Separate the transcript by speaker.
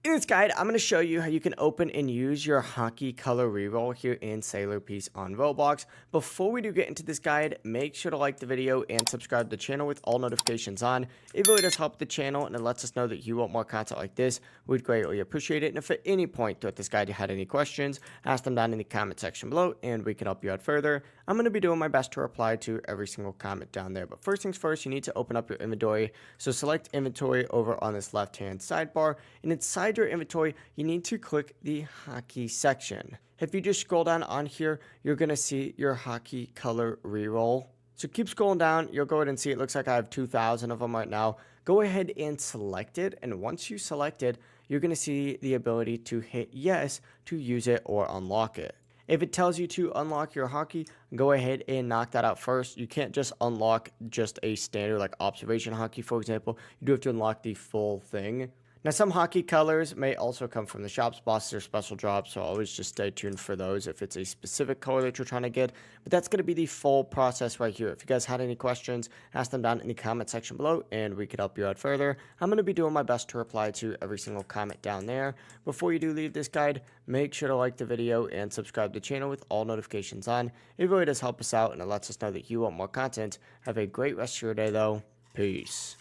Speaker 1: In this guide, I'm going to show you how you can open and use your Haki color reroll here in Sailor Piece on Roblox. Before we do get into this guide, make sure to like the video and subscribe to the channel with all notifications on. It really does help the channel and it lets us know that you want more content like this. We'd greatly appreciate it. And if at any point throughout this guide you had any questions, ask them down in the comment section below and we can help you out further. I'm going to be doing my best to reply to every single comment down there. But first things first, you need to open up your inventory. So select inventory over on this left-hand sidebar, and inside your inventory, you need to click the Haki section. If you just scroll down on here, you're going to see your Haki color reroll. So keep scrolling down, you'll go ahead and see it looks like I have 2,000 of them right now. Go ahead and select it, and once you select it, you're going to see the ability to hit yes to use it or unlock it. If it tells you to unlock your Haki, go ahead and knock that out first. You can't just unlock just a standard like observation Haki, for example. You do have to unlock the full thing. Now, some Haki colors may also come from the shop spots or special drops, so always just stay tuned for those if it's a specific color that you're trying to get. But that's going to be the full process right here. If you guys had any questions, ask them down in the comment section below, and we could help you out further. I'm going to be doing my best to reply to every single comment down there. Before you do leave this guide, make sure to like the video and subscribe to the channel with all notifications on. It really does help us out, and it lets us know that you want more content. Have a great rest of your day, though. Peace.